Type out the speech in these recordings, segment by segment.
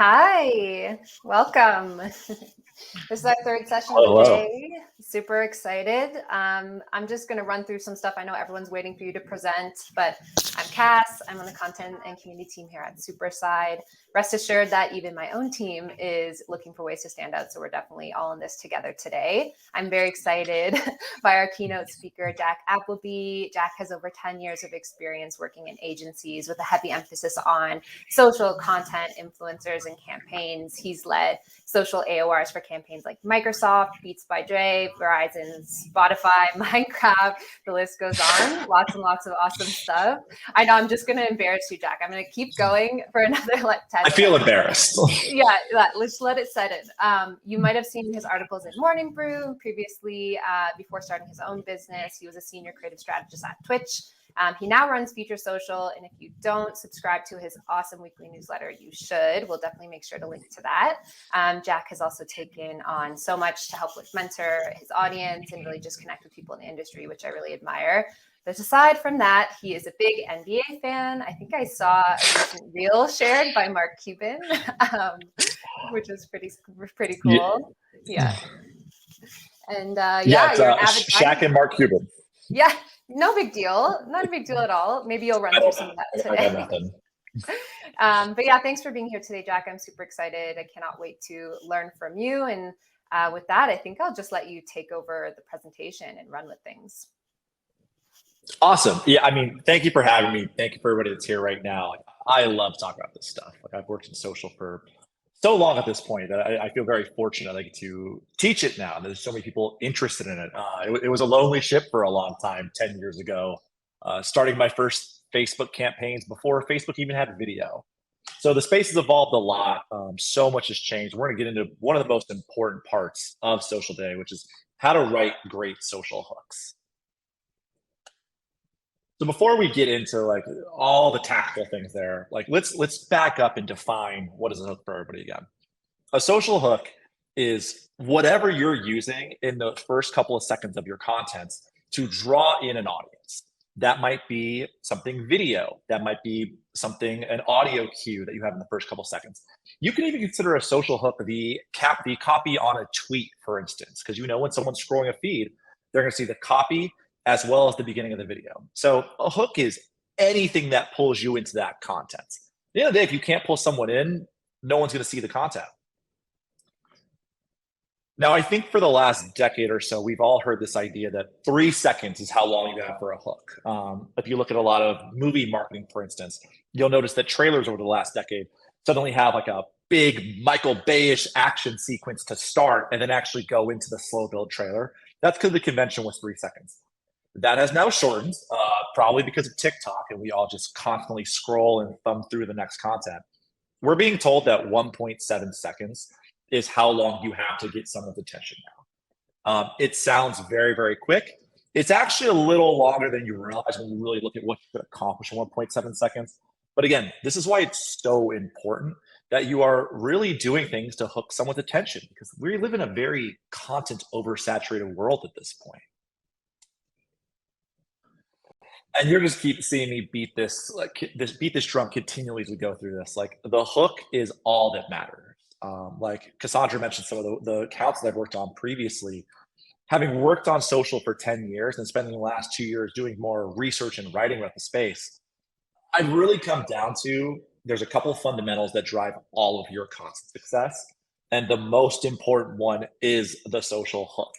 Hi, welcome. This is our third session of the Hello. day. Super excited. I'm just going to run through some stuff. I know everyone's waiting for you to present, but I'm CaaS. I'm on the content and community team here at Superside. Rest assured that even my own team is looking for ways to stand out. So we're definitely all in this together today. I'm very excited by our keynote speaker, Jack Appleby. Jack has over 10 years of experience working in agencies with a heavy emphasis on social content, influencers, and campaigns. He's led social AORs for campaigns like Microsoft, Beats by Dre, Verizon, Spotify, Minecraft, the list goes on. Lots and lots of awesome stuff. I know I'm just going to embarrass you, Jack. I'm going to keep going for another 10 I feel embarrassed. Yeah, let's let it set in. You might have seen his articles in Morning Brew previously. Before starting his own business, he was a senior creative strategist at Twitch. He now runs Future Social, and if you don't subscribe to his awesome weekly newsletter, you should. We'll definitely make sure to link to that. Jack has also taken on so much to help with mentor his audience and really just connect with people in the industry, which I really admire. But aside from that, he is a big NBA fan. I think I saw a recent reel shared by Mark Cuban, which is pretty cool. Yeah. And yeah, you're an avid Shaq and Mark Cuban. Yeah, no big deal. Not a big deal at all. Maybe you'll run through some of that today. I got nothing. But yeah, thanks for being here today, Jack. I'm super excited. I cannot wait to learn from you. And with that, I think I'll just let you take over the presentation and run with things. Awesome. Yeah, I mean, thank you for having me. Thank you for everybody that's here right now. I love talking about this stuff. I've worked in social for so long at this point that I feel very fortunate I get to teach it now. There's so many people interested in it. It was a lonely ship for a long time, 10 years ago, starting my first Facebook campaigns before Facebook even had video. So the space has evolved a lot. So much has changed. We're going to get into one of the most important parts of social today, which is how to write great social hooks. So before we get into all the tactical things there, let's back up and define what is a hook for everybody again. A social hook is whatever you're using in the first couple of seconds of your content to draw in an audience. That might be something video. That might be an audio cue that you have in the first couple of seconds. You can even consider a social hook the copy on a tweet, for instance, because when someone's scrolling a feed, they're going to see the copy as well as the beginning of the video. So a hook is anything that pulls you into that content. At the end of the day, if you can't pull someone in, no one's going to see the content. Now, I think for the last decade or so, we've all heard this idea that 3 seconds is how long you have for a hook. If you look at a lot of movie marketing, for instance, you'll notice that trailers over the last decade suddenly have a big Michael Bay-ish action sequence to start and then actually go into the slow build trailer. That's because the convention was 3 seconds. That has now shortened, probably because of TikTok, and we all just constantly scroll and thumb through the next content. We're being told that 1.7 seconds is how long you have to get someone's attention now. It sounds very, very quick. It's actually a little longer than you realize when you really look at what you could accomplish in 1.7 seconds. But again, this is why it's so important that you are really doing things to hook someone's attention, because we live in a very content oversaturated world at this point. And you're just keep seeing me beat this drum continually as we go through this. The hook is all that matters. Like Cassandra mentioned some of the accounts that I've worked on previously. Having worked on social for 10 years and spending the last 2 years doing more research and writing about the space, I've really come down to there's a couple of fundamentals that drive all of your content success. And the most important one is the social hook.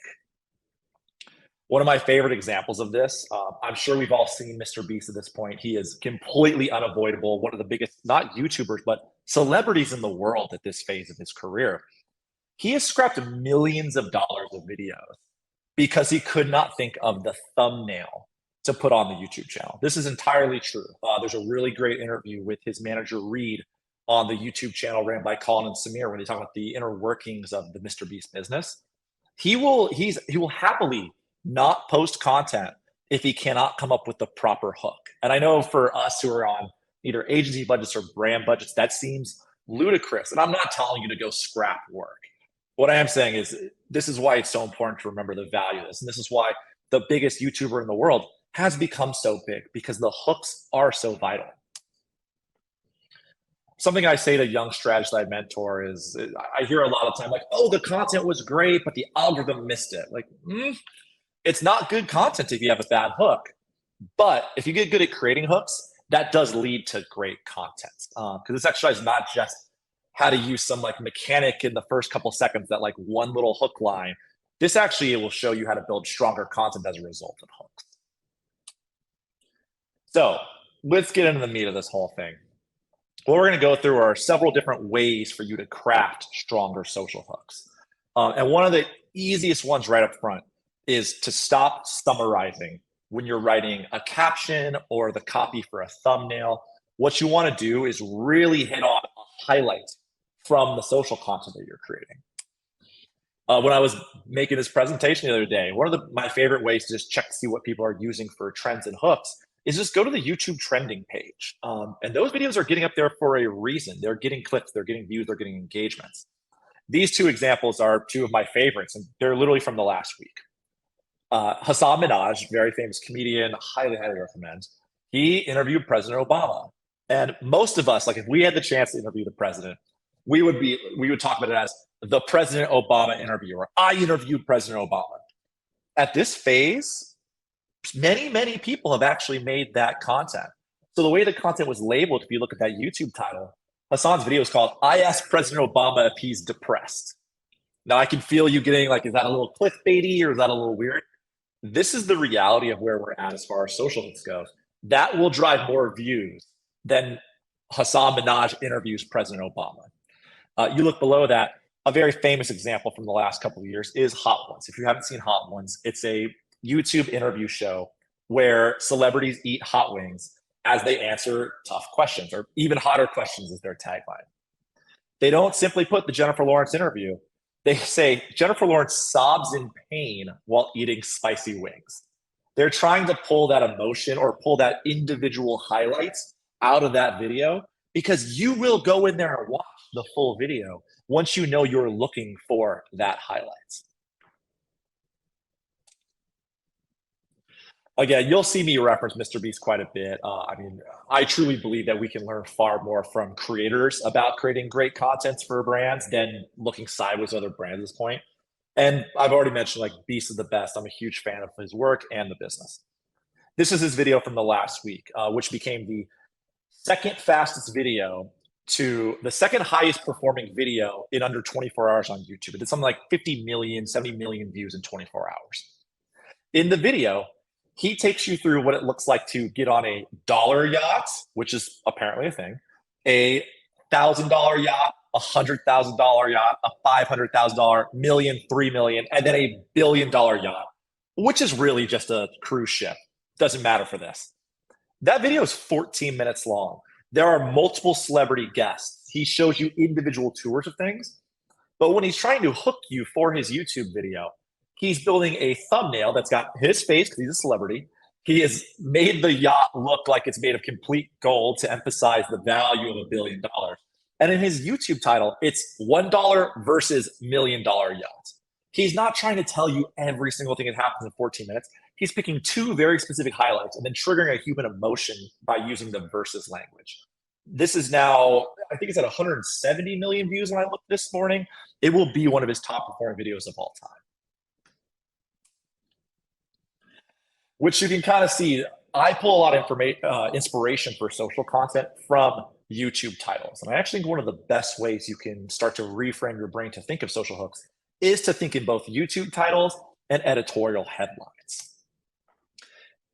One of my favorite examples of this, I'm sure we've all seen MrBeast at this point. He is completely unavoidable. One of the biggest, not YouTubers, but celebrities in the world at this phase of his career. He has scrapped millions of dollars of videos because he could not think of the thumbnail to put on the YouTube channel. This is entirely true. There's a really great interview with his manager, Reed, on the YouTube channel ran by Colin and Samir when they talk about the inner workings of the MrBeast business. He will happily not post content if he cannot come up with the proper hook. And I know for us who are on either agency budgets or brand budgets, that seems ludicrous. And I'm not telling you to go scrap work. What I am saying is this is why it's so important to remember the value of this. And this is why the biggest YouTuber in the world has become so big, because the hooks are so vital. something I say to young strategists I mentor is I hear a lot of time like, oh, the content was great, but the algorithm missed it. Like, it's not good content if you have a bad hook. But if you get good at creating hooks, that does lead to great content. Because this exercise is not just how to use some like mechanic in the first couple seconds, that like one little hook line. This actually will show you how to build stronger content as a result of hooks. So let's get into the meat of this whole thing. What we're going to go through are several different ways for you to craft stronger social hooks. And one of the easiest ones right up front is to stop summarizing when you're writing a caption or the copy for a thumbnail. What you want to do is really hit on a highlight from the social content that you're creating. When I was making this presentation the other day, one of my favorite ways to just check to see what people are using for trends and hooks is just go to the YouTube trending page. And those videos are getting up there for a reason. They're getting clicks, they're getting views, they're getting engagements. These two examples are two of my favorites, and they're literally from the last week. Hassan Minhaj, very famous comedian, highly recommend. He interviewed President Obama. And most of us, like if we had the chance to interview the president, we would talk about it as the President Obama interview, or I interviewed President Obama. At this phase, many people have actually made that content. So the way the content was labeled, if you look at that YouTube title, Hassan's video is called, I asked President Obama if he's depressed. Now I can feel you getting like, is that a little clickbaity or is that a little weird? This is the reality of where we're at as far as social hooks go. That will drive more views than Hassan Minhaj interviews President Obama. You look below that, a very famous example from the last couple of years is Hot Ones. If you haven't seen Hot Ones, it's a YouTube interview show where celebrities eat hot wings as they answer tough questions, or even hotter questions is their tagline. They don't simply put the Jennifer Lawrence interview. They say Jennifer Lawrence sobs in pain while eating spicy wings. They're trying to pull that emotion or pull that individual highlights out of that video, because you will go in there and watch the full video once you know you're looking for that highlights. Again, you'll see me reference MrBeast quite a bit. I mean, I truly believe that we can learn far more from creators about creating great content for brands than looking sideways at other brands at this point. And I've already mentioned like Beast is the best. I'm a huge fan of his work and the business. This is his video from the last week, which became the second fastest video to the second highest performing video in under 24 hours on YouTube. It did something like 50 million, 70 million views in 24 hours. In the video, he takes you through what it looks like to get on a dollar yacht, which is apparently a thing, a $1,000 yacht, $100,000 yacht, a $500,000, million, 3 million, and then a $1 billion yacht, which is really just a cruise ship. Doesn't matter for this. That video is 14 minutes long. There are multiple celebrity guests. He shows you individual tours of things. But when he's trying to hook you for his YouTube video, he's building a thumbnail that's got his face because he's a celebrity. He has made the yacht look like it's made of complete gold to emphasize the value of $1 billion. And in his YouTube title, it's $1 versus $1 million yacht. He's not trying to tell you every single thing that happens in 14 minutes. He's picking two very specific highlights and then triggering a human emotion by using the versus language. This is now, I think it's at 170 million views when I looked this morning. It will be one of his top performing videos of all time. Which you can kind of see, I pull a lot of inspiration for social content from YouTube titles. And I actually think one of the best ways you can start to reframe your brain to think of social hooks is to think in both YouTube titles and editorial headlines.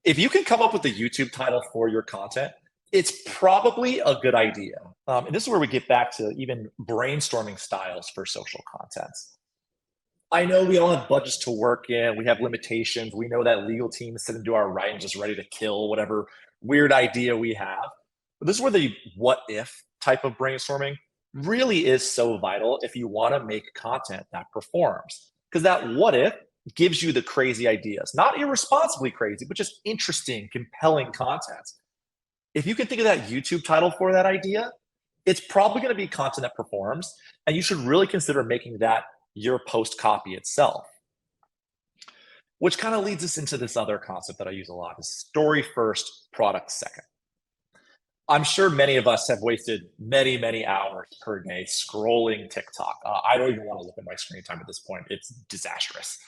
If you can come up with a YouTube title for your content, it's probably a good idea. And this is where we get back to even brainstorming styles for social content. I know we all have budgets to work in. We have limitations. We know that legal team is sitting to our right and just ready to kill whatever weird idea we have. But this is where the what if type of brainstorming really is so vital if you want to make content that performs. Because that what if gives you the crazy ideas, not irresponsibly crazy, but just interesting, compelling content. If you can think of that YouTube title for that idea, it's probably going to be content that performs, and you should really consider making that your post copy itself. Which kind of leads us into this other concept that I use a lot, is story first, product second. I'm sure many of us have wasted many, many hours per day scrolling TikTok. I don't even want to look at my screen time at this point. It's disastrous.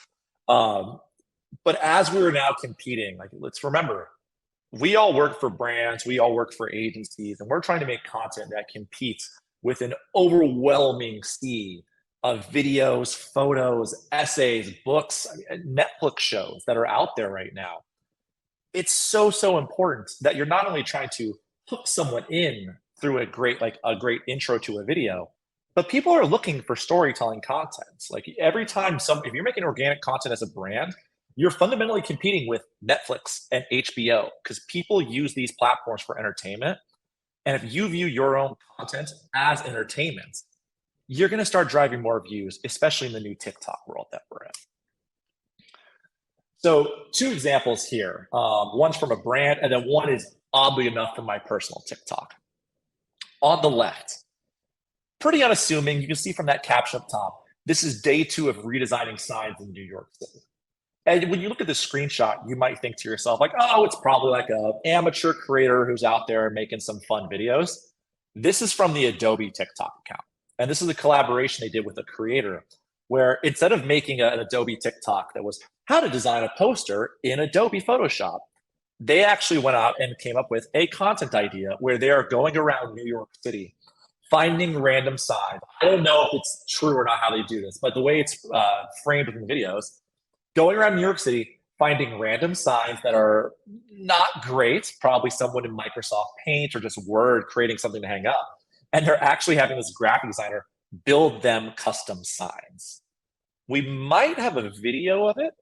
Um, but as we're now competing, like let's remember, we all work for brands, we all work for agencies, and we're trying to make content that competes with an overwhelming sea of videos, photos, essays, books, Netflix shows that are out there right now. It's so important that you're not only trying to hook someone in through a great intro to a video, but people are looking for storytelling content. Like every time if you're making organic content as a brand, you're fundamentally competing with Netflix and HBO because people use these platforms for entertainment. And if you view your own content as entertainment, you're going to start driving more views, especially in the new TikTok world that we're in. So 2 examples here. One's from a brand, and then one is oddly enough from my personal TikTok. On the left, pretty unassuming. You can see from that caption up top, this is day 2 of redesigning signs in New York City. And when you look at this screenshot, you might think to yourself, like, oh, it's probably like an amateur creator who's out there making some fun videos. This is from the Adobe TikTok account. And this is a collaboration they did with a creator where instead of making an Adobe TikTok that was how to design a poster in Adobe Photoshop, they actually went out and came up with a content idea where they are going around New York City, finding random signs. I don't know if it's true or not how they do this, but the way it's framed in the videos, going around New York City, finding random signs that are not great, probably someone in Microsoft Paint or just Word creating something to hang up. And they're actually having this graphic designer build them custom signs. We might have a video of it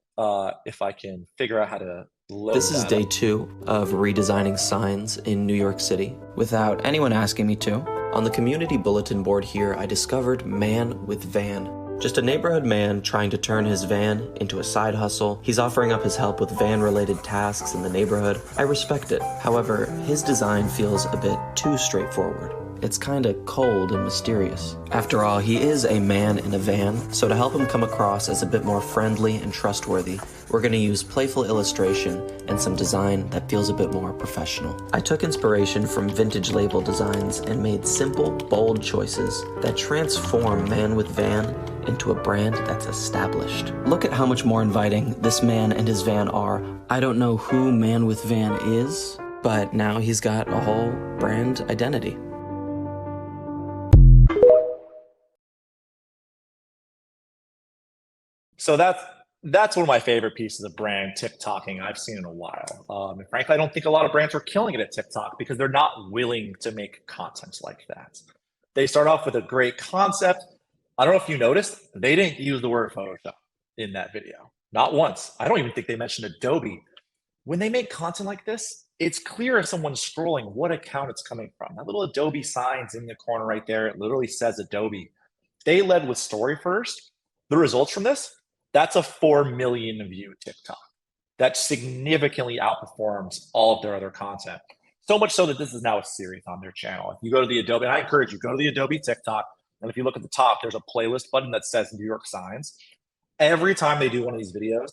if I can figure out how to load This is day 2 of redesigning signs in New York City without anyone asking me to. On the community bulletin board here, I discovered Man with Van. Just a neighborhood man trying to turn his van into a side hustle. He's offering up his help with van-related tasks in the neighborhood. I respect it. However, his design feels a bit too straightforward. It's kinda cold and mysterious. After all, he is a man in a van, so to help him come across as a bit more friendly and trustworthy, we're gonna use playful illustration and some design that feels a bit more professional. I took inspiration from vintage label designs and made simple, bold choices that transform Man with Van into a brand that's established. Look at how much more inviting this man and his van are. I don't know who Man with Van is, but now he's got a whole brand identity. So that's one of my favorite pieces of brand TikToking I've seen in a while. And frankly, I don't think a lot of brands are killing it at TikTok because they're not willing to make content like that. They start off with a great concept. I don't know if you noticed, they didn't use the word Photoshop in that video. Not once. I don't even think they mentioned Adobe. When they make content like this, it's clear if someone's scrolling what account it's coming from. That little Adobe sign's in the corner right there. It literally says Adobe. They led with story first. The results from this, that's a 4 million view TikTok. That significantly outperforms all of their other content. So much so that this is now a series on their channel. If you go to the Adobe, and I encourage you, go to the Adobe TikTok, and if you look at the top, there's a playlist button that says New York Signs. Every time they do one of these videos,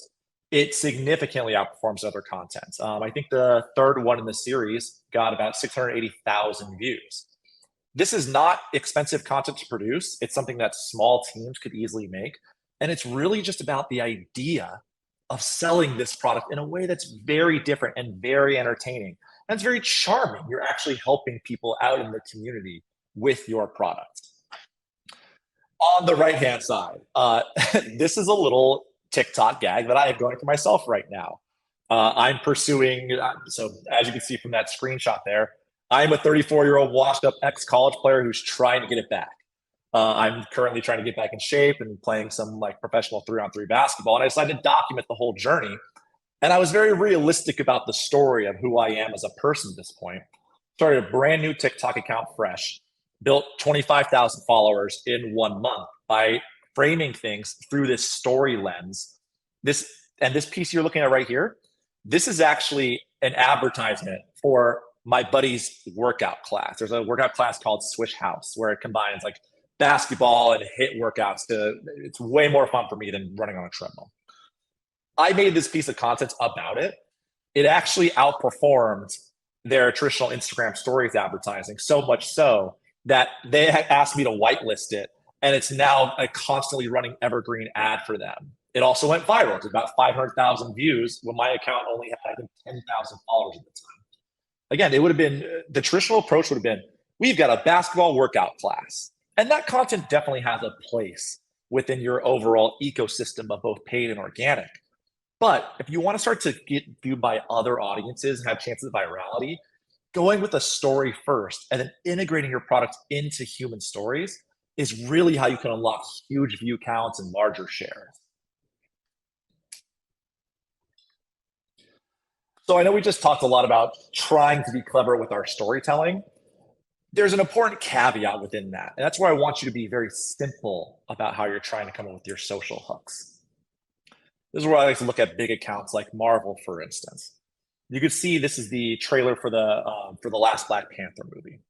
it significantly outperforms other content. I think the third one in the series got about 680,000 views. This is not expensive content to produce. It's something that small teams could easily make. And it's really just about the idea of selling this product in a way that's very different and very entertaining. And it's very charming. You're actually helping people out in the community with your product. On the right-hand side, this is a little TikTok gag that I have going for myself right now. I'm pursuing, so as you can see from that screenshot there, I'm a 34-year-old washed-up ex-college player who's trying to get it back. I'm currently trying to get back in shape and playing some like professional 3-on-3 basketball. And I decided to document the whole journey. And I was very realistic about the story of who I am as a person at this point. Started a brand new TikTok account fresh, built 25,000 followers in 1 month by framing things through this story lens. This piece you're looking at right here, this is actually an advertisement for my buddy's workout class. There's a workout class called Swish House where it combines like basketball and HIIT workouts. It's way more fun for me than running on a treadmill. I made this piece of content about it. It actually outperformed their traditional Instagram stories advertising, so much so that they asked me to whitelist it, and it's now a constantly running evergreen ad for them. It also went viral to about 500,000 views when my account only had, I think, 10,000 followers at the time. Again, it would have been, the traditional approach would have been, we've got a basketball workout class. And that content definitely has a place within your overall ecosystem of both paid and organic. But if you want to start to get viewed by other audiences and have chances of virality, going with a story first and then integrating your product into human stories is really how you can unlock huge view counts and larger shares. So I know we just talked a lot about trying to be clever with our storytelling. There's an important caveat within that. And that's where I want you to be very simple about how you're trying to come up with your social hooks. This is where I like to look at big accounts like Marvel, for instance. You can see this is the trailer for the last Black Panther movie.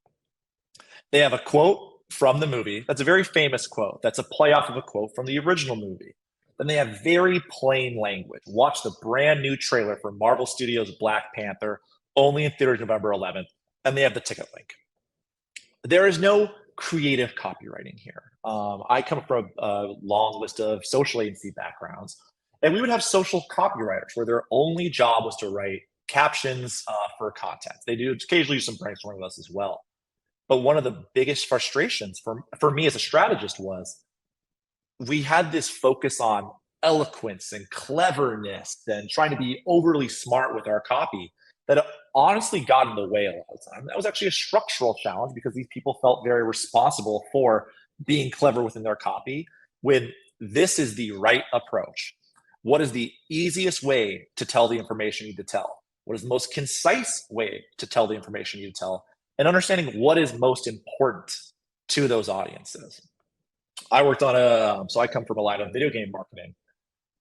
They have a quote from the movie. That's a very famous quote. That's a play off of a quote from the original movie. Then they have very plain language. Watch the brand new trailer for Marvel Studios' Black Panther, only in theaters November 11th, and they have the ticket link. There is no creative copywriting here. I come from a long list of social agency backgrounds, and we would have social copywriters where their only job was to write captions for content. They do occasionally do some brainstorming with us as well. But one of the biggest frustrations for me as a strategist was we had this focus on eloquence and cleverness and trying to be overly smart with our copy that honestly got in the way a lot of the time. That was actually a structural challenge because these people felt very responsible for being clever within their copy when this is the right approach. What is the easiest way to tell the information you need to tell? What is the most concise way to tell the information you need to tell? And understanding what is most important to those audiences. I worked on so I come from a line of video game marketing.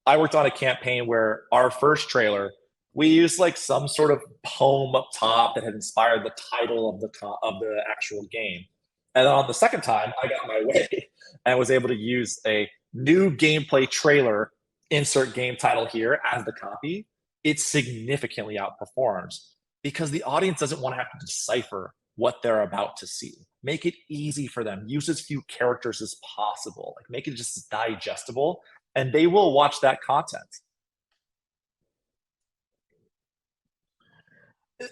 I worked on a campaign where our first trailer, we used like some sort of poem up top that had inspired the title of the actual game. And then on the second time, I got my way and was able to use a new gameplay trailer, insert game title here as the copy. It significantly outperforms because the audience doesn't want to have to decipher what they're about to see. Make it easy for them. Use as few characters as possible. Like make it just digestible, and they will watch that content.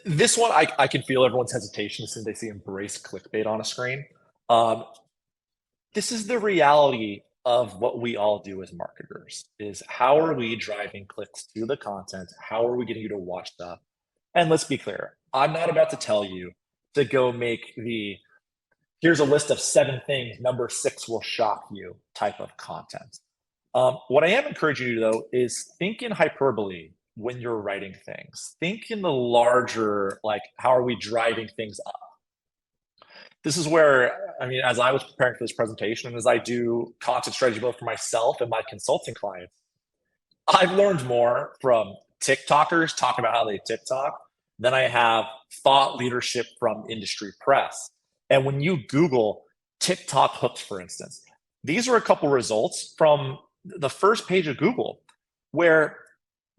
This one, I can feel everyone's hesitation as soon as they see embrace clickbait on a screen. This is the reality of what we all do as marketers, is how are we driving clicks to the content? How are we getting you to watch stuff? And let's be clear, I'm not about to tell you to go make here's a list of 7 things, number 6 will shock you type of content. What I am encouraging you to, though, is think in hyperbole when you're writing things. Think in the larger, like, how are we driving things up? This is where, I mean, as I was preparing for this presentation, and as I do content strategy both for myself and my consulting clients, I've learned more from TikTokers talking about how they TikTok than I have thought leadership from industry press. And when you Google TikTok hooks, for instance, these are a couple results from the first page of Google where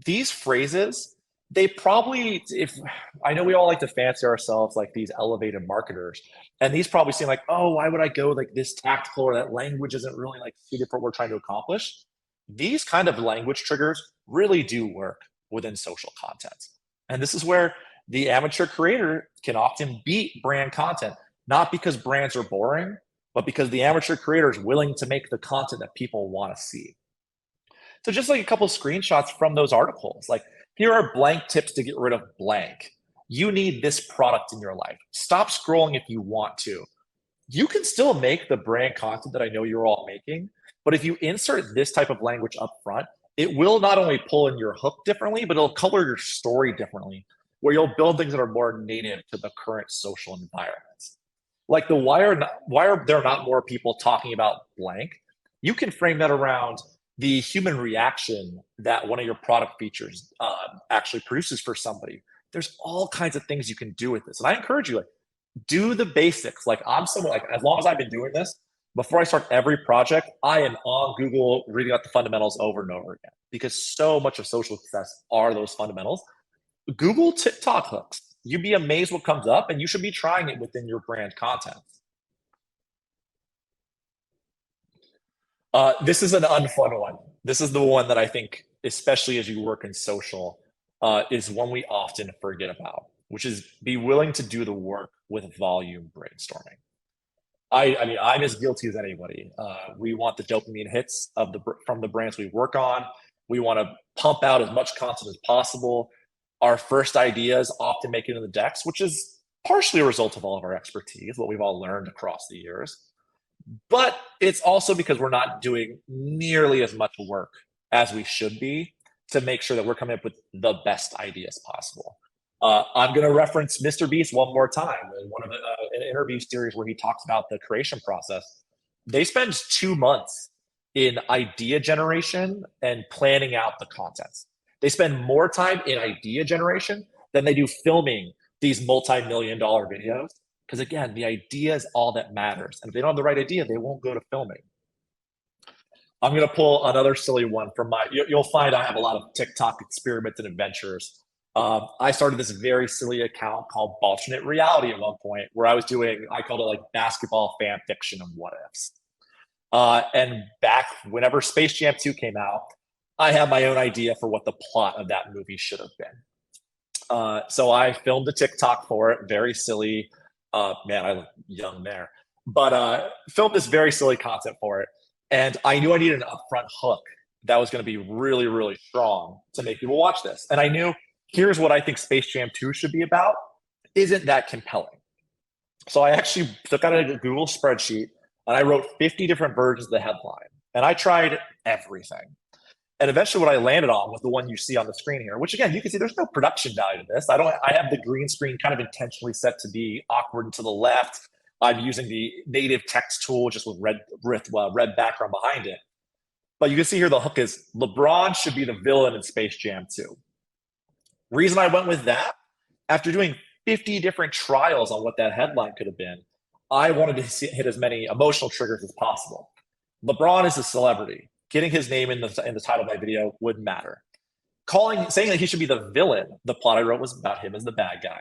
these phrases, they probably, if I know we all like to fancy ourselves like these elevated marketers, and these probably seem like, oh, why would I go like this tactical, or that language isn't really like suited for what we're trying to accomplish? These kind of language triggers really do work within social content. And this is where the amateur creator can often beat brand content, not because brands are boring, but because the amateur creator is willing to make the content that people want to see. So just like a couple of screenshots from those articles, like here are blank tips to get rid of blank. You need this product in your life. Stop scrolling if you want to. You can still make the brand content that I know you're all making, but if you insert this type of language up front, it will not only pull in your hook differently, but it'll color your story differently, where you'll build things that are more native to the current social environments. Like the why are there not more people talking about blank? You can frame that around the human reaction that one of your product features actually produces for somebody. There's all kinds of things you can do with this. And I encourage you, like, do the basics. Like I'm someone, like as long as I've been doing this, before I start every project, I am on Google reading out the fundamentals over and over again, because so much of social success are those fundamentals. Google TikTok hooks. You'd be amazed what comes up, and you should be trying it within your brand content. This is an unfun one. This is the one that I think, especially as you work in social, is one we often forget about, which is be willing to do the work with volume brainstorming. I mean, I'm as guilty as anybody. We want the dopamine hits from the brands we work on. We want to pump out as much content as possible. Our first ideas often make it into the decks, which is partially a result of all of our expertise, what we've all learned across the years. But it's also because we're not doing nearly as much work as we should be to make sure that we're coming up with the best ideas possible. I'm going to reference MrBeast one more time in one of an interview series where he talks about the creation process. They spend 2 months in idea generation and planning out the content. They spend more time in idea generation than they do filming these multi-million-dollar videos. Because again, the idea is all that matters. And if they don't have the right idea, they won't go to filming. I'm going to pull another silly one from you'll find I have a lot of TikTok experiments and adventures. I started this very silly account called Alternate Reality at one point where I called it like basketball fan fiction and what ifs. And back whenever Space Jam 2 came out, I had my own idea for what the plot of that movie should have been. So I filmed a TikTok for it, very silly. Man, I look young there. But filmed this very silly content for it. And I knew I needed an upfront hook that was going to be really, really strong to make people watch this. And I knew, here's what I think Space Jam 2 should be about. Isn't that compelling? So I actually took out a Google spreadsheet and I wrote 50 different versions of the headline. And I tried everything. And eventually what I landed on was the one you see on the screen here, which again, you can see there's no production value to this. I have the green screen kind of intentionally set to be awkward and to the left. I'm using the native text tool just with red background behind it. But you can see here the hook is LeBron should be the villain in Space Jam 2. Reason I went with that, after doing 50 different trials on what that headline could have been, I wanted to hit as many emotional triggers as possible. LeBron is a celebrity. Getting his name in the title of my video would matter. Saying that he should be the villain, the plot I wrote was about him as the bad guy.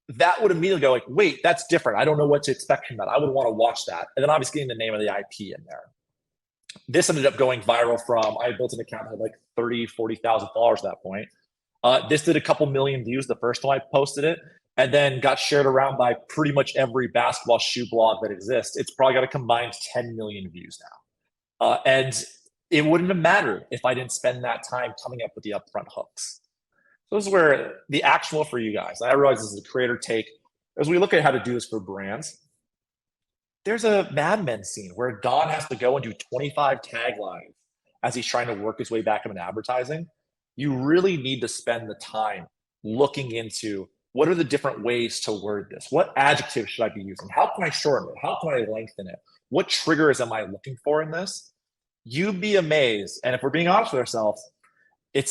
That would immediately go like, wait, that's different. I don't know what to expect from that. I would want to watch that. And then obviously getting the name of the IP in there. This ended up going viral I built an account that had like 30, 40,000 followers at that point. This did a couple million views the first time I posted it, and then got shared around by pretty much every basketball shoe blog that exists. It's probably got a combined 10 million views now. And it wouldn't have mattered if I didn't spend that time coming up with the upfront hooks. So this is where the actual for you guys, I realize this is a creator take. As we look at how to do this for brands, there's a Mad Men scene where Don has to go and do 25 taglines as he's trying to work his way back into advertising. You really need to spend the time looking into what are the different ways to word this? What adjectives should I be using? How can I shorten it? How can I lengthen it? What triggers am I looking for in this? You'd be amazed. And if we're being honest with ourselves, it'll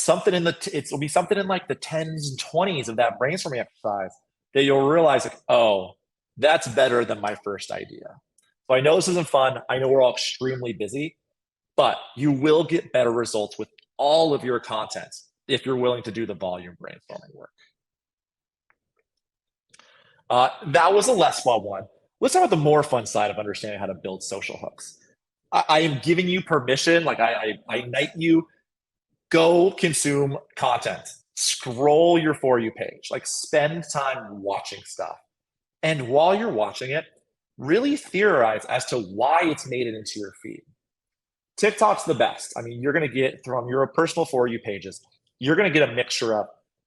be something in like the 10s and 20s of that brainstorming exercise that you'll realize like, oh, that's better than my first idea. So I know this isn't fun. I know we're all extremely busy, but you will get better results with all of your content if you're willing to do the volume brainstorming work. That was a less fun one. Let's talk about the more fun side of understanding how to build social hooks. I am giving you permission, like I invite you, go consume content, scroll your For You page, like spend time watching stuff. And while you're watching it, really theorize as to why it's made it into your feed. TikTok's the best. I mean, you're going to get from your personal For You pages, you're going to get a mixture of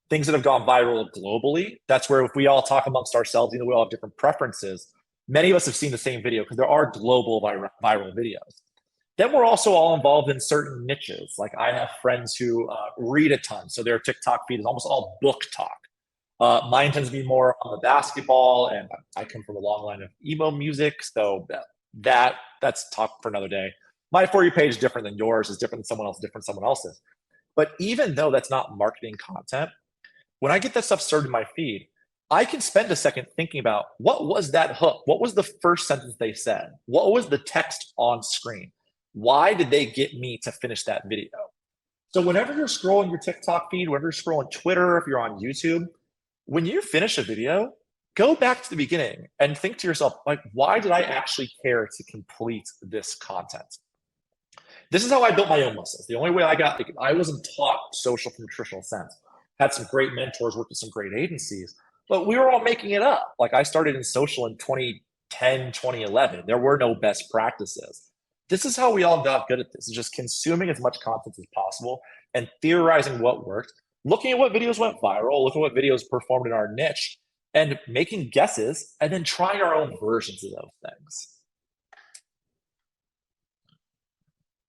things that have gone viral globally. That's where if we all talk amongst ourselves, we all have different preferences. Many of us have seen the same video because there are global viral videos. Then we're also all involved in certain niches. Like I have friends who read a ton, so their TikTok feed is almost all book talk. Mine tends to be more on the basketball, and I come from a long line of emo music, so that's talk for another day. My For You page is different than yours, is different than someone else's. But even though that's not marketing content, when I get that stuff served in my feed, I can spend a second thinking about what was that hook? What was the first sentence they said? What was the text on screen? Why did they get me to finish that video? So whenever you're scrolling your TikTok feed, whenever you're scrolling Twitter, if you're on YouTube, when you finish a video, go back to the beginning and think to yourself, like, why did I actually care to complete this content? This is how I built my own muscles. The only way I wasn't taught social from a traditional sense. Had some great mentors, worked with some great agencies, but we were all making it up. Like, I started in social in 2010, 2011. There were no best practices. This is how we all got good at this, is just consuming as much content as possible and theorizing what worked, looking at what videos went viral, looking at what videos performed in our niche, and making guesses, and then trying our own versions of those things.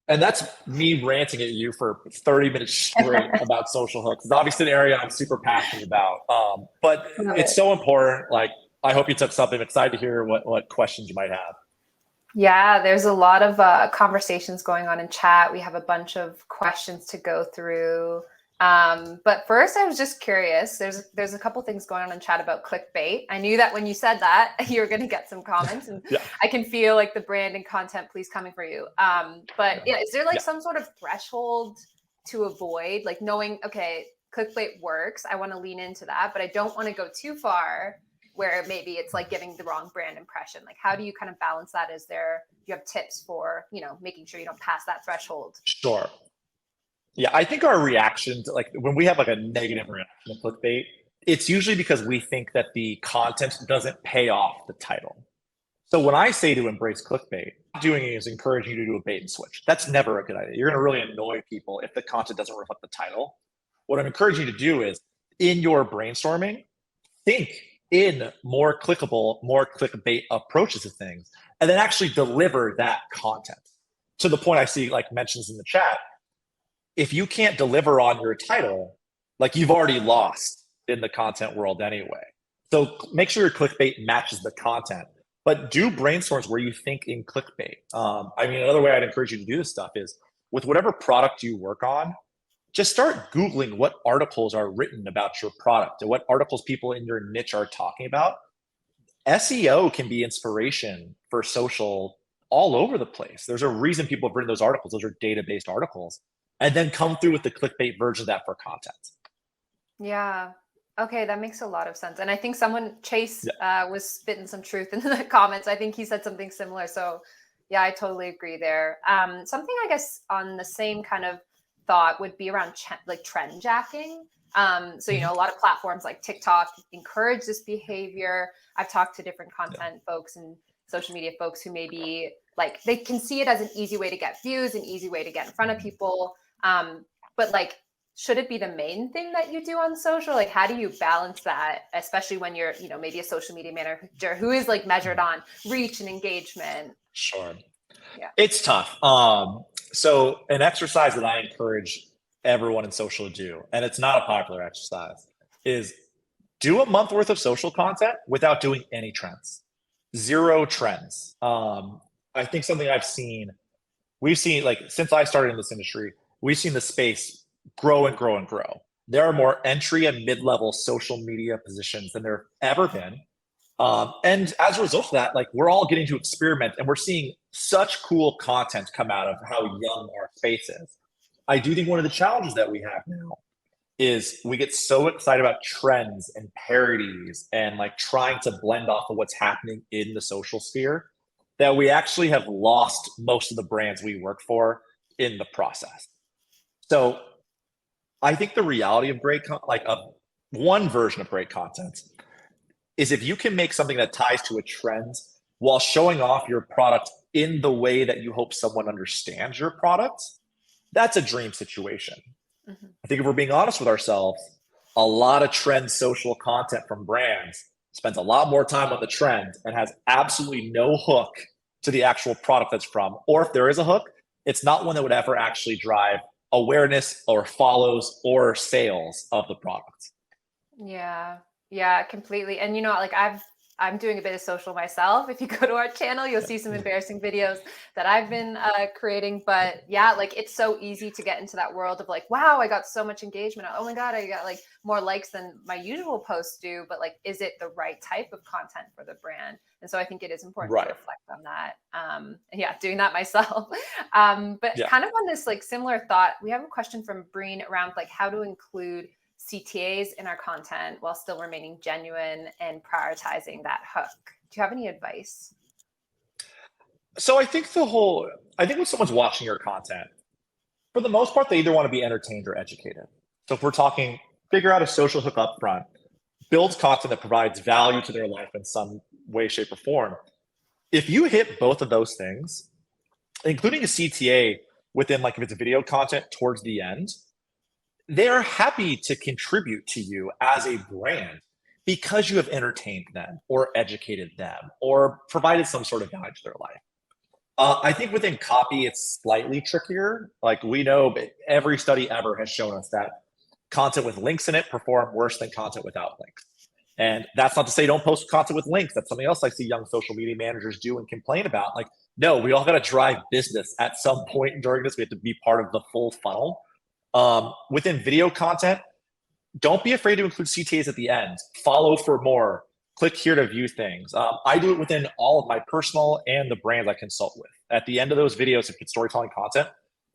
And that's me ranting at you for 30 minutes straight about social hooks. It's obviously an area I'm super passionate about, but it's so important. Like, I hope you took something. I'm excited to hear what questions you might have. Yeah, there's a lot of conversations going on in chat. We have a bunch of questions to go through. But first, I was just curious. There's a couple things going on in chat about clickbait. I knew that when you said that, you were going to get some comments, and yeah. I can feel like the brand and content police coming for you. But yeah, is there like some sort of threshold to avoid, like knowing, okay, clickbait works, I want to lean into that, but I don't want to go too far where maybe it's like giving the wrong brand impression? Like, how do you kind of balance that? Do you have tips for, making sure you don't pass that threshold? Sure. Yeah, I think our reaction to, like, when we have like a negative reaction to clickbait, it's usually because we think that the content doesn't pay off the title. So when I say to embrace clickbait, what I'm doing is encouraging you to do a bait and switch. That's never a good idea. You're going to really annoy people if the content doesn't reflect the title. What I'm encouraging you to do is, in your brainstorming, think in more clickable, more clickbait approaches to things, and then actually deliver that content. To the point I see like mentions in the chat, if you can't deliver on your title, like, you've already lost in the content world anyway. So make sure your clickbait matches the content, but do brainstorms where you think in clickbait. I mean, another way I'd encourage you to do this stuff is, with whatever product you work on, just start Googling what articles are written about your product and what articles people in your niche are talking about. SEO can be inspiration for social all over the place. There's a reason people have written those articles. Those are data-based articles. And then come through with the clickbait version of that for content. Yeah. Okay, that makes a lot of sense. And I think Chase was spitting some truth in the comments. I think he said something similar. So yeah, I totally agree there. Something I guess on the same kind of thought would be around like trend jacking. So, a lot of platforms like TikTok encourage this behavior. I've talked to different content folks and social media folks who maybe like, they can see it as an easy way to get views, an easy way to get in front of people. But like, should it be the main thing that you do on social? Like, how do you balance that, especially when you're, maybe a social media manager who is like measured on reach and engagement? Sure. Yeah. It's tough. So an exercise that I encourage everyone in social to do, and it's not a popular exercise, is do a month worth of social content without doing any trends. 0 trends. I think something we've seen like, since I started in this industry, we've seen the space grow and grow and grow. There are more entry and mid-level social media positions than there have ever been. And as a result of that, like, we're all getting to experiment, and we're seeing such cool content come out of how young our space is. I do think one of the challenges that we have now is we get so excited about trends and parodies and like trying to blend off of what's happening in the social sphere that we actually have lost most of the brands we work for in the process. So I think the reality of one version of great content is if you can make something that ties to a trend while showing off your product in the way that you hope someone understands your product, that's a dream situation. Mm-hmm. I think if we're being honest with ourselves, a lot of trend social content from brands spends a lot more time on the trend and has absolutely no hook to the actual product that's from. Or if there is a hook, it's not one that would ever actually drive awareness or follows or sales of the product. Yeah, completely. And like I'm doing a bit of social myself. If you go to our channel, you'll see some embarrassing videos that I've been creating. But yeah, like, it's so easy to get into that world of like, wow, I got so much engagement. Oh my God, I got like more likes than my usual posts do. But like, is it the right type of content for the brand? And so I think it is important to reflect on that. Doing that myself. But kind of on this like similar thought, we have a question from Breen around like how to include CTAs in our content while still remaining genuine and prioritizing that hook? Do you have any advice? So I think when someone's watching your content, for the most part, they either want to be entertained or educated. So if we're talking, figure out a social hook up front, builds content that provides value to their life in some way, shape, or form. If you hit both of those things, including a CTA within, like if it's video content towards the end, they're happy to contribute to you as a brand because you have entertained them or educated them or provided some sort of value to their life. I think within copy, it's slightly trickier. Like we know every study ever has shown us that content with links in it perform worse than content without links. And that's not to say don't post content with links. That's something else I see young social media managers do and complain about. Like, no, we all got to drive business at some point during this. We have to be part of the full funnel. Within video content, don't be afraid to include CTAs at the end. Follow for more. Click here to view things. I do it within all of my personal and the brands I consult with. At the end of those videos, if it's storytelling content,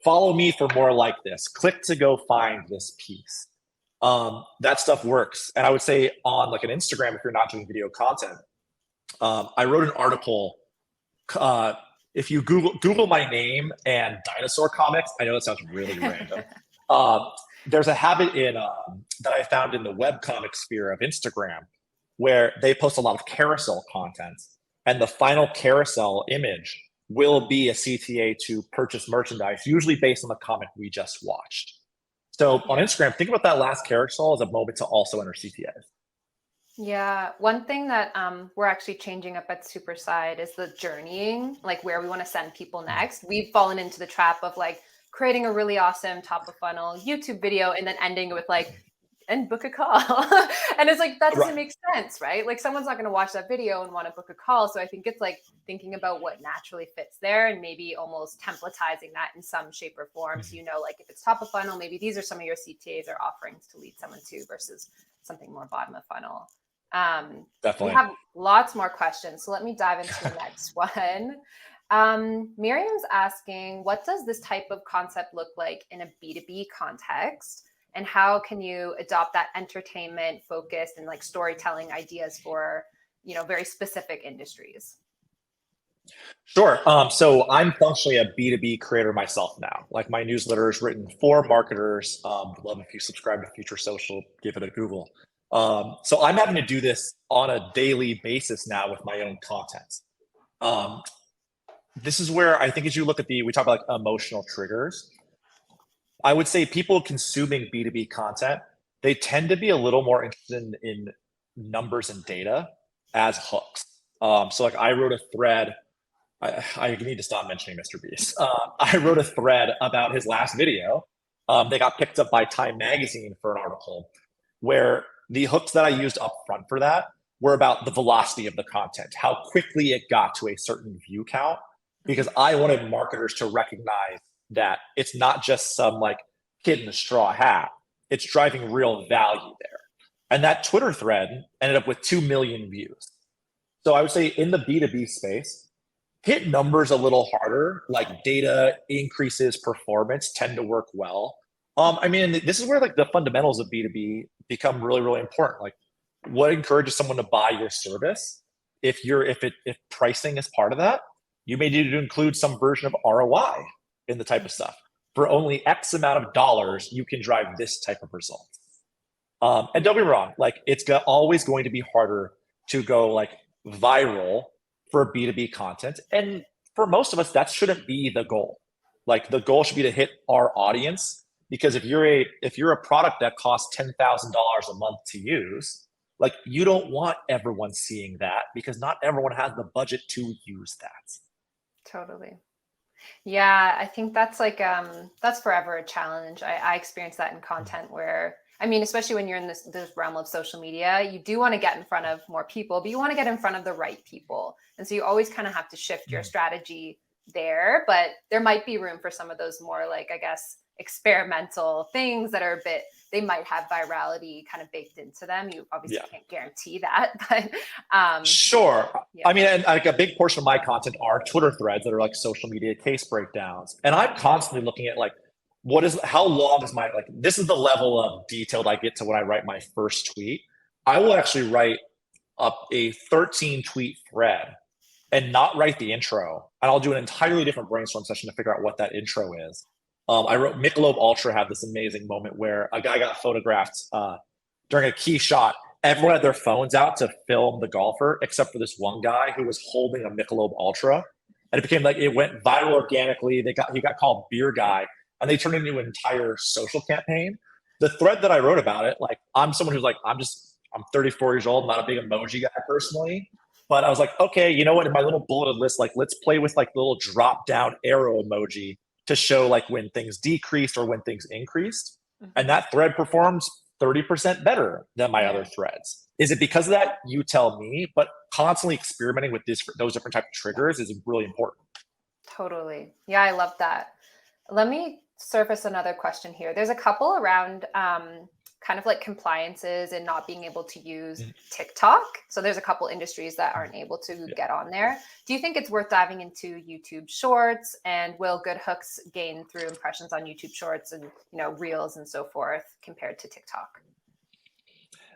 follow me for more like this. Click to go find this piece. That stuff works. And I would say on like an Instagram, if you're not doing video content, I wrote an article. If you Google my name and dinosaur comics, I know that sounds really random. There's a habit that I found in the webcomic sphere of Instagram where they post a lot of carousel content, and the final carousel image will be a CTA to purchase merchandise, usually based on the comic we just watched. So on Instagram, think about that last carousel as a moment to also enter CTAs. Yeah, one thing that we're actually changing up at Superside is the journeying, like where we want to send people next. We've fallen into the trap of like creating a really awesome top of funnel YouTube video and then ending with like, and book a call. And it's like, that doesn't make sense, right? Like someone's not going to watch that video and want to book a call. So I think it's like thinking about what naturally fits there and maybe almost templatizing that in some shape or form. So, you know, like if it's top of funnel, maybe these are some of your CTAs or offerings to lead someone to versus something more bottom of funnel. Definitely. We have lots more questions. So let me dive into the next one. Miriam's asking, what does this type of concept look like in a B2B context? And how can you adopt that entertainment focused and like storytelling ideas for, you know, very specific industries? Sure. So I'm functionally a B2B creator myself now. Like my newsletter is written for marketers. Would love if you subscribe to Future Social, give it a Google. So I'm having to do this on a daily basis now with my own content. This is where I think as you look at we talk about like emotional triggers. I would say people consuming B2B content, they tend to be a little more interested in numbers and data as hooks. So like I wrote a thread, I need to stop mentioning MrBeast. I wrote a thread about his last video. They got picked up by Time Magazine for an article where the hooks that I used up front for that were about the velocity of the content, how quickly it got to a certain view count, because I wanted marketers to recognize that it's not just some like kid in a straw hat. It's driving real value there. And that Twitter thread ended up with 2 million views. So I would say in the B2B space, hit numbers a little harder, like data increases, performance tend to work well. I mean, this is where like the fundamentals of B2B become really, really important. Like what encourages someone to buy your service? If pricing is part of that, you may need to include some version of ROI in the type of stuff. For only X amount of dollars, you can drive this type of result. And don't be wrong, like it's always going to be harder to go like viral for B2B content. And for most of us, that shouldn't be the goal. Like the goal should be to hit our audience, because if you're a product that costs $10,000 a month to use, like you don't want everyone seeing that because not everyone has the budget to use that. Totally. Yeah, I think that's like that's forever a challenge. I experienced that in content where, I mean, especially when you're in this realm of social media, you do want to get in front of more people, but you want to get in front of the right people. And so you always kind of have to shift your strategy there, but there might be room for some of those more like, I guess, experimental things that are they might have virality kind of baked into them. You obviously can't guarantee that, but sure. Yeah. I mean, and like a big portion of my content are Twitter threads that are like social media case breakdowns. And I'm constantly looking at like, how long is my, like, this is the level of detailed I get to when I write my first tweet. I will actually write up a 13 tweet thread and not write the intro. And I'll do an entirely different brainstorm session to figure out what that intro is. I wrote Michelob Ultra had this amazing moment where a guy got photographed during a key shot. Everyone had their phones out to film the golfer, except for this one guy who was holding a Michelob Ultra. And it became like, it went viral organically. He got called Beer Guy, and they turned it into an entire social campaign. The thread that I wrote about it, like, I'm someone who's like, I'm 34 years old, not a big emoji guy personally. But I was like, okay, you know what? In my little bulleted list, like, let's play with like the little drop down arrow emoji to show like when things decreased or when things increased. And that thread performs 30% better than my other threads. Is it because of that? You tell me. But constantly experimenting with those different type of triggers is really important. Totally. Yeah, I love that. Let me surface another question here. There's a couple around kind of like compliances and not being able to use TikTok. So there's a couple industries that aren't able to get on there. Do you think it's worth diving into YouTube Shorts, and will good hooks gain through impressions on YouTube Shorts and, you know, Reels and so forth compared to TikTok?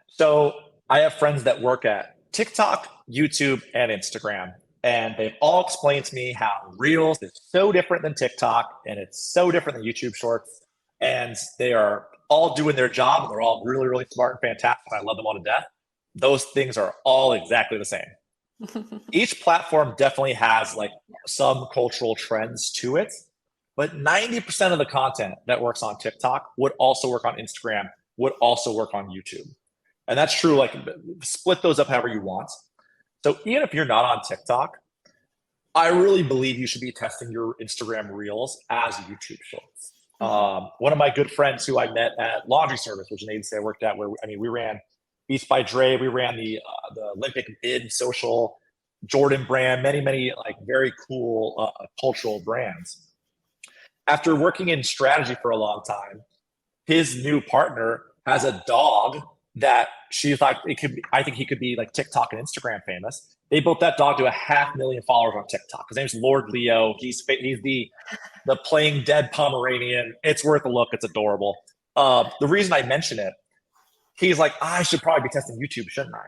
So I have friends that work at TikTok, YouTube, and Instagram, and they've all explained to me how Reels is so different than TikTok, and it's so different than YouTube Shorts, and they are all doing their job, and they're all really, really smart and fantastic. I love them all to death. Those things are all exactly the same. Each platform definitely has like some cultural trends to it, but 90% of the content that works on TikTok would also work on Instagram, would also work on YouTube. And that's true, like, split those up however you want. So even if you're not on TikTok, I really believe you should be testing your Instagram Reels as YouTube Shorts. One of my good friends who I met at Laundry Service, which is an agency I worked at, we ran Beats by Dre, we ran the Olympic bid social, Jordan brand, many like very cool cultural brands. After working in strategy for a long time, his new partner has a dog that she thought I think he could be like TikTok and Instagram famous. They built that dog to 500,000 followers on TikTok. His name's Lord Leo. He's the playing dead Pomeranian. It's worth a look. It's adorable. The reason I mention it, he's like, I should probably be testing YouTube, shouldn't I?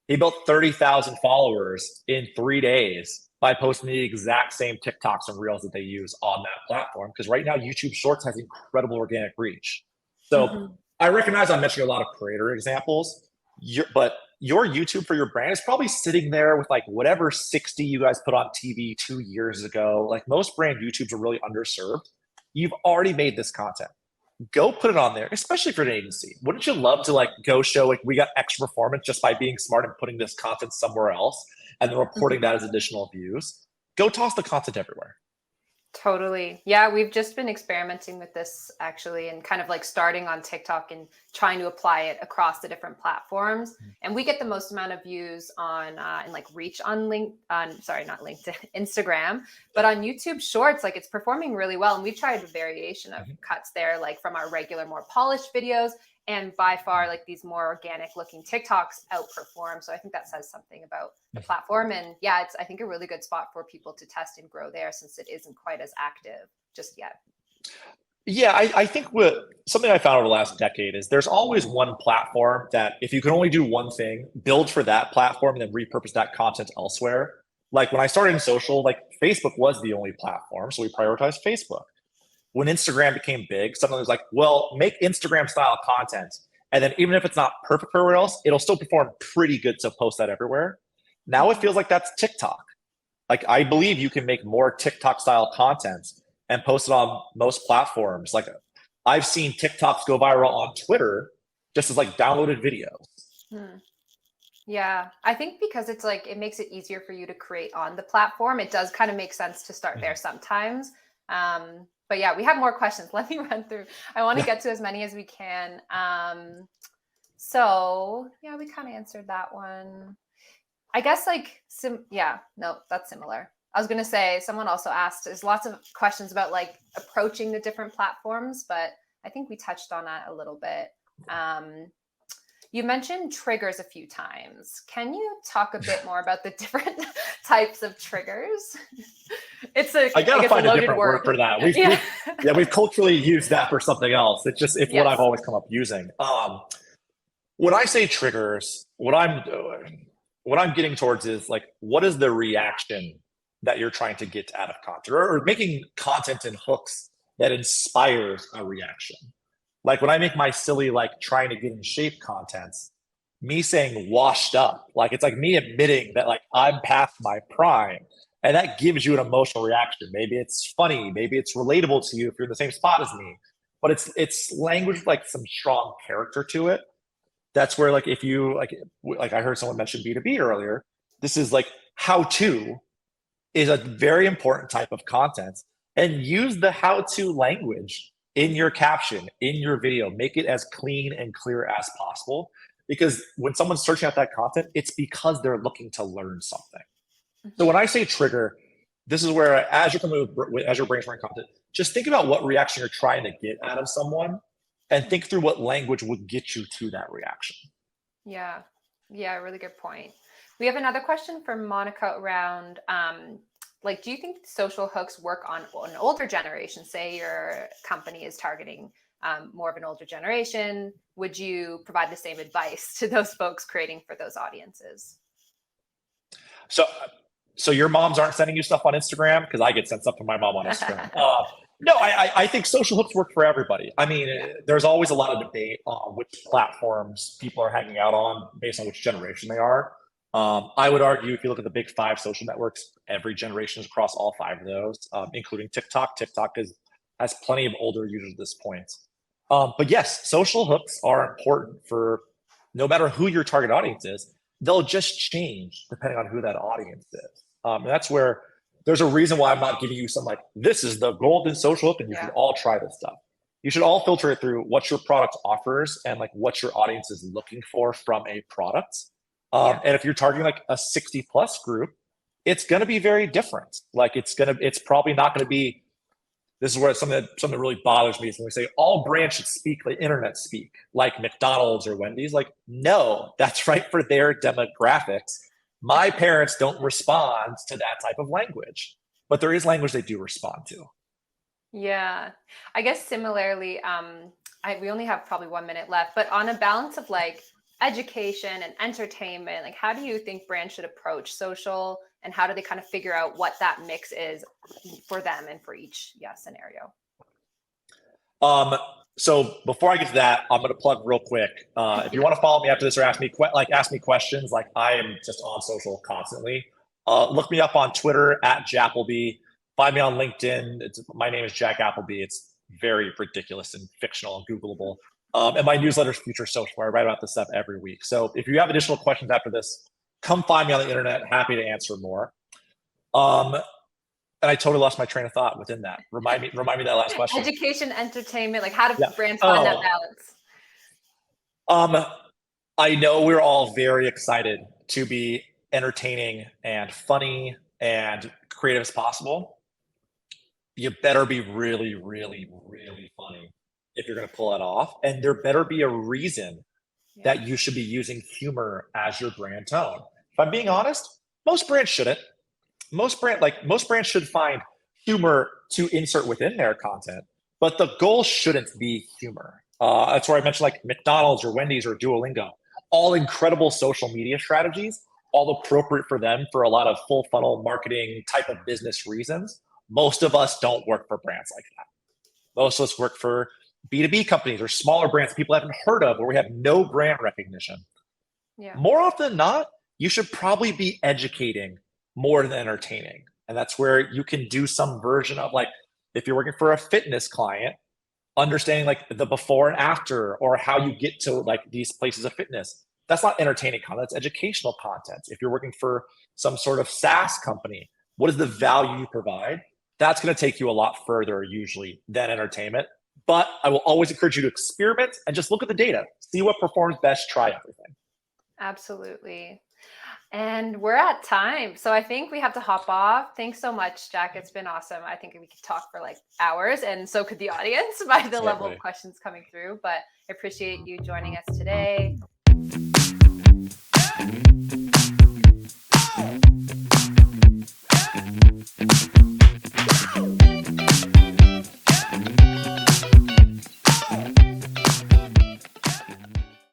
He built 30,000 followers in 3 days by posting the exact same TikToks and Reels that they use on that platform. Because right now, YouTube Shorts has incredible organic reach. So I recognize I'm mentioning a lot of creator examples, but your YouTube for your brand is probably sitting there with like whatever 60 you guys put on TV 2 years ago. Like, most brand YouTubes are really underserved. You've already made this content. Go put it on there, especially for an agency. Wouldn't you love to like go show like we got extra performance just by being smart and putting this content somewhere else and then reporting that as additional views? Go toss the content everywhere. Totally. Yeah, we've just been experimenting with this actually, and kind of like starting on TikTok and trying to apply it across the different platforms. And we get the most amount of views on and like reach on Instagram, but on YouTube Shorts, like, it's performing really well. And we've tried a variation of cuts there, like from our regular, more polished videos. And by far, like, these more organic looking TikToks outperform. So I think that says something about the platform. And yeah, it's, I think, a really good spot for people to test and grow there, since it isn't quite as active just yet. Yeah, I think something I found over the last decade is there's always one platform that if you can only do one thing, build for that platform and then repurpose that content elsewhere. Like, when I started in social, like, Facebook was the only platform, so we prioritized Facebook. When Instagram became big, someone was like, well, make Instagram style content. And then even if it's not perfect for everywhere else, it'll still perform pretty good to post that everywhere. Now it feels like that's TikTok. Like, I believe you can make more TikTok style content and post it on most platforms. Like, I've seen TikToks go viral on Twitter just as like downloaded videos. Yeah, I think because it's like, it makes it easier for you to create on the platform. It does kind of make sense to start there sometimes. But yeah, we have more questions. Let me run through. I want to get to as many as we can. So yeah, we kind of answered that one. I guess like, no, that's similar. I was going to say, someone also asked, there's lots of questions about like approaching the different platforms, but I think we touched on that a little bit. You mentioned triggers a few times. Can you talk a bit more about the different types of triggers? I gotta guess, find a a loaded different word for that. Yeah. We've culturally used that for something else. It's what I've Yes. always come up using. When I say triggers, what I'm getting towards is like, what is the reaction that you're trying to get out of content, or making content and hooks that inspires a reaction. Like when I make my silly, like trying to get in shape contents, me saying washed up, like it's like me admitting that like I'm past my prime. And that gives you an emotional reaction. Maybe it's funny, maybe it's relatable to you if you're in the same spot as me. But it's language with like some strong character to it. That's where like if you like I heard someone mention B2B earlier, this is like how to is a very important type of content, and use the how to language in your caption, in your video. Make it as clean and clear as possible, because when someone's searching out that content, it's because they're looking to learn something. So when I say trigger, this is where as you're coming as you're brainstorming content, just think about what reaction you're trying to get out of someone, and think through what language would get you to that reaction. Yeah, really good point. We have another question from Monica around, like, do you think social hooks work on an older generation? Say your company is targeting more of an older generation. Would you provide the same advice to those folks creating for those audiences? So your moms aren't sending you stuff on Instagram? Because I get sent stuff from my mom on Instagram. No, I think social hooks work for everybody. I mean, there's always a lot of debate on which platforms people are hanging out on based on which generation they are. I would argue if you look at the big 5 social networks, every generation is across all 5 of those, including TikTok. TikTok has plenty of older users at this point. But yes, social hooks are important for no matter who your target audience is. They'll just change depending on who that audience is. And that's where there's a reason why I'm not giving you some like, this is the golden social hook and you should all try this stuff. You should all filter it through what your product offers and like what your audience is looking for from a product. And if you're targeting like a 60 plus group, it's going to be very different. Like it's probably not going to be, this is where something that really bothers me is when we say all brands should speak like internet speak, like McDonald's or Wendy's. Like, no, that's right for their demographics. My parents don't respond to that type of language, but there is language they do respond to. Yeah, I guess similarly, we only have probably 1 minute left, but on a balance of like education and entertainment, like how do you think brands should approach social, and how do they kind of figure out what that mix is for them and for each scenario? So before I get to that, I'm going to plug real quick. If you want to follow me after this or ask me questions, like I am just on social constantly. Look me up on Twitter at Appleby. Find me on LinkedIn. My name is Jack Appleby. It's very ridiculous and fictional and Googleable. And my newsletter is Future Social, where I write about this stuff every week. So if you have additional questions after this, come find me on the internet. Happy to answer more. And I totally lost my train of thought within that. Remind me that last question. Education, entertainment, like how do brands find that balance? I know we're all very excited to be entertaining and funny and creative as possible. You better be really, really, really funny if you're going to pull it off. And there better be a reason that you should be using humor as your brand tone. If I'm being honest, most brands shouldn't. Most brands should find humor to insert within their content, but the goal shouldn't be humor. That's where I mentioned like McDonald's or Wendy's or Duolingo, all incredible social media strategies, all appropriate for them for a lot of full funnel marketing type of business reasons. Most of us don't work for brands like that. Most of us work for B2B companies or smaller brands that people haven't heard of, where we have no brand recognition. More often than not, you should probably be educating more than entertaining. And that's where you can do some version of like, if you're working for a fitness client, understanding like the before and after, or how you get to like these places of fitness. That's not entertaining content, that's educational content. If you're working for some sort of SaaS company, what is the value you provide? That's going to take you a lot further usually than entertainment. But I will always encourage you to experiment and just look at the data, see what performs best, try everything. Absolutely. And we're at time. So I think we have to hop off. Thanks so much, Jack. It's been awesome. I think we could talk for like hours, and so could the audience by the level of questions coming through. But I appreciate you joining us today.